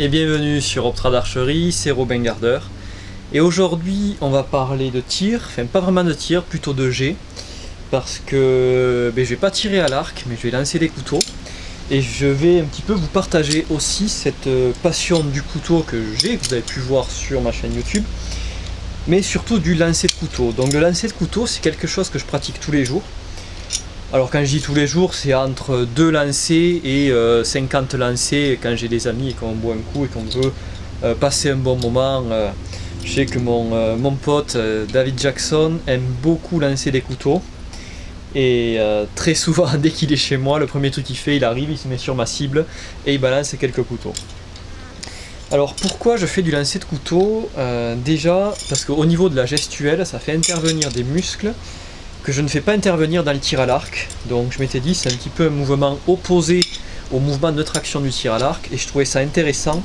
et bienvenue sur Optra d'Archerie, c'est Robin Gardeur. Et aujourd'hui on va parler de tir, enfin pas vraiment de tir, plutôt de jet. Parce que je vais pas tirer à l'arc, mais je vais lancer des couteaux. Et je vais un petit peu vous partager aussi cette passion du couteau que j'ai, que vous avez pu voir sur ma chaîne YouTube. Mais surtout du lancer de couteau. Donc le lancer de couteau c'est quelque chose que je pratique tous les jours. Alors quand je dis tous les jours, c'est entre 2 lancers et 50 lancers quand j'ai des amis et qu'on boit un coup et qu'on veut passer un bon moment. Je sais que mon pote David Jackson aime beaucoup lancer des couteaux. Et très souvent, dès qu'il est chez moi, le premier truc qu'il fait, il arrive, il se met sur ma cible et il balance quelques couteaux. Alors pourquoi je fais du lancer de couteau? Déjà parce qu'au niveau de la gestuelle, ça fait intervenir des muscles que je ne fais pas intervenir dans le tir à l'arc. Donc je m'étais dit c'est un petit peu un mouvement opposé au mouvement de traction du tir à l'arc et je trouvais ça intéressant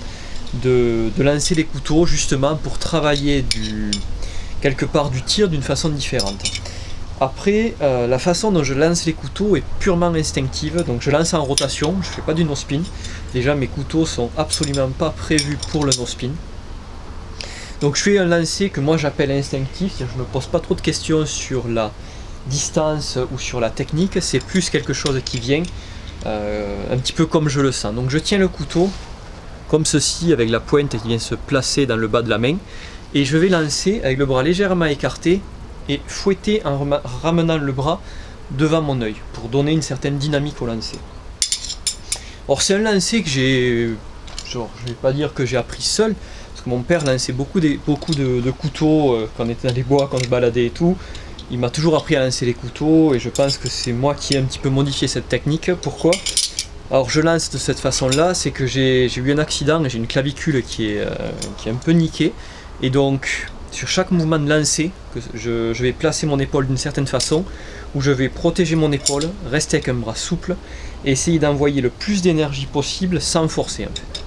de lancer les couteaux justement pour travailler quelque part du tir d'une façon différente. Après, la façon dont je lance les couteaux est purement instinctive, donc je lance en rotation, je ne fais pas du no-spin. Déjà mes couteaux sont absolument pas prévus pour le no-spin. Donc je fais un lancer que moi j'appelle instinctif, c'est-à-dire que je ne me pose pas trop de questions sur la distance ou sur la technique, c'est plus quelque chose qui vient un petit peu comme je le sens. Donc je tiens le couteau comme ceci avec la pointe qui vient se placer dans le bas de la main et je vais lancer avec le bras légèrement écarté et fouetter en ramenant le bras devant mon œil pour donner une certaine dynamique au lancer. Or c'est un lancer que je vais pas dire que j'ai appris seul, parce que mon père lançait beaucoup de couteaux quand on était dans les bois, quand je baladais et tout. Il m'a toujours appris à lancer les couteaux et je pense que c'est moi qui ai un petit peu modifié cette technique. Pourquoi? Alors je lance de cette façon là, c'est que j'ai eu un accident et j'ai une clavicule qui est un peu niquée. Et donc sur chaque mouvement de lancer, je vais placer mon épaule d'une certaine façon, où je vais protéger mon épaule, rester avec un bras souple et essayer d'envoyer le plus d'énergie possible sans forcer en fait.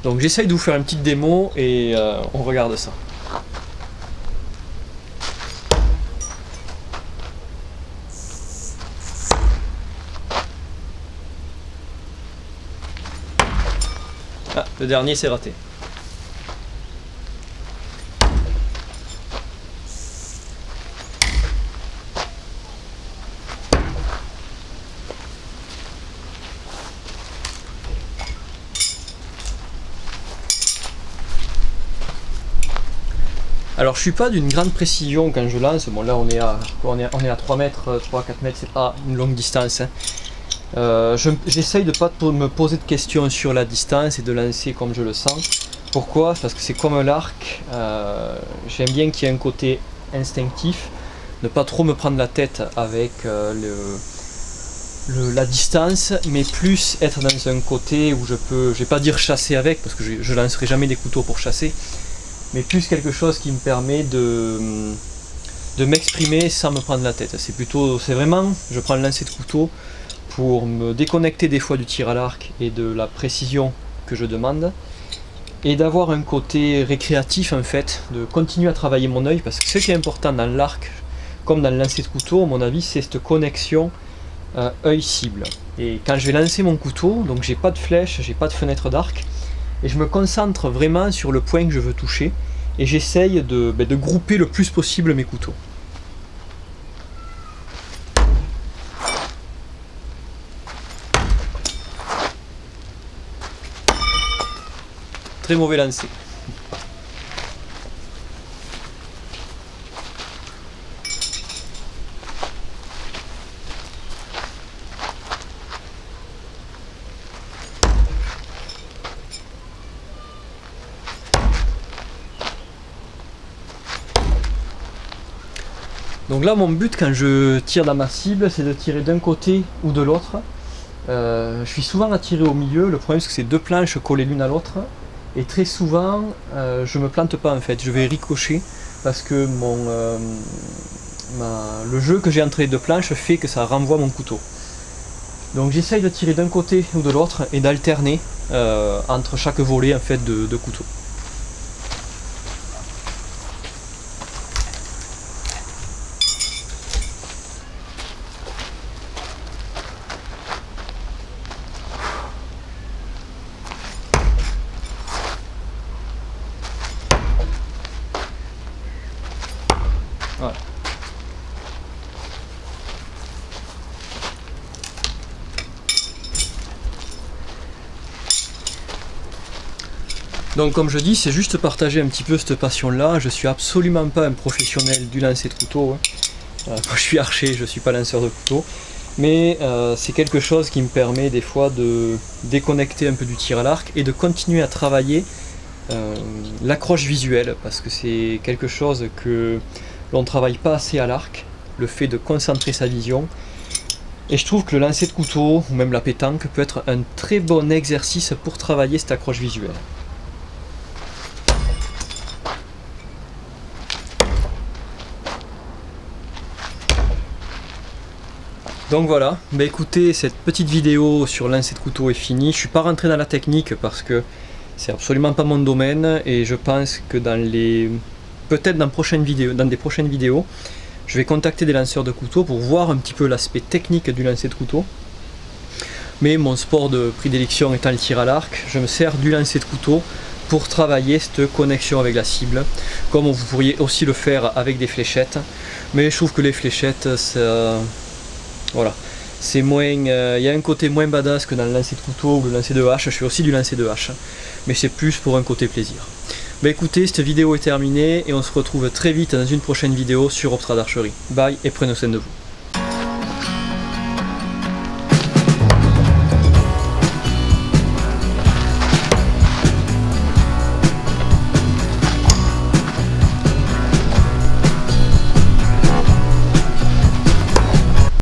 Donc j'essaye de vous faire une petite démo et on regarde ça. Ah, le dernier c'est raté. Alors je suis pas d'une grande précision quand je lance, bon là on est à 3 mètres, 3-4 mètres, c'est pas une longue distance. J'essaye de pas me poser de questions sur la distance et de lancer comme je le sens. Pourquoi? Parce que c'est comme l'arc, j'aime bien qu'il y ait un côté instinctif, ne pas trop me prendre la tête avec la distance, mais plus être dans un côté où je vais pas dire chasser avec, parce que je lancerai jamais des couteaux pour chasser, mais plus quelque chose qui me permet de m'exprimer sans me prendre la tête. C'est vraiment, je prends le lancer de couteau pour me déconnecter des fois du tir à l'arc et de la précision que je demande, et d'avoir un côté récréatif en fait, de continuer à travailler mon œil, parce que ce qui est important dans l'arc, comme dans le lancer de couteau, à mon avis, c'est cette connexion œil-cible. Et quand je vais lancer mon couteau, donc j'ai pas de flèche, j'ai pas de fenêtre d'arc, et je me concentre vraiment sur le point que je veux toucher et j'essaye de grouper le plus possible mes couteaux. Très mauvais lancer. Donc là mon but quand je tire dans ma cible, c'est de tirer d'un côté ou de l'autre. Je suis souvent attiré au milieu, le problème c'est que c'est 2 planches collées l'une à l'autre et très souvent je me plante pas en fait, je vais ricocher parce que le jeu que j'ai entre les 2 planches fait que ça renvoie mon couteau. Donc j'essaye de tirer d'un côté ou de l'autre et d'alterner entre chaque volet en fait de couteau. Donc comme je dis, c'est juste partager un petit peu cette passion-là. Je suis absolument pas un professionnel du lancer de couteau. Moi je suis archer, je suis pas lanceur de couteau. Mais c'est quelque chose qui me permet des fois de déconnecter un peu du tir à l'arc et de continuer à travailler l'accroche visuelle, parce que c'est quelque chose que l'on ne travaille pas assez à l'arc, le fait de concentrer sa vision. Et je trouve que le lancer de couteau, ou même la pétanque, peut être un très bon exercice pour travailler cette accroche visuelle. Donc voilà, bah écoutez, cette petite vidéo sur lancer de couteau est finie. Je suis pas rentré dans la technique parce que c'est absolument pas mon domaine, et je pense que peut-être dans des prochaines vidéos, je vais contacter des lanceurs de couteau pour voir un petit peu l'aspect technique du lancer de couteau. Mais mon sport de prédilection étant le tir à l'arc, je me sers du lancer de couteau pour travailler cette connexion avec la cible, comme vous pourriez aussi le faire avec des fléchettes. Mais je trouve que les fléchettes, voilà, c'est moins, il y a un côté moins badass que dans le lancer de couteau ou le lancer de hache. Je fais aussi du lancer de hache, mais c'est plus pour un côté plaisir. Bah écoutez, cette vidéo est terminée et on se retrouve très vite dans une prochaine vidéo sur Optrad Archerie. Bye et prenez soin de vous.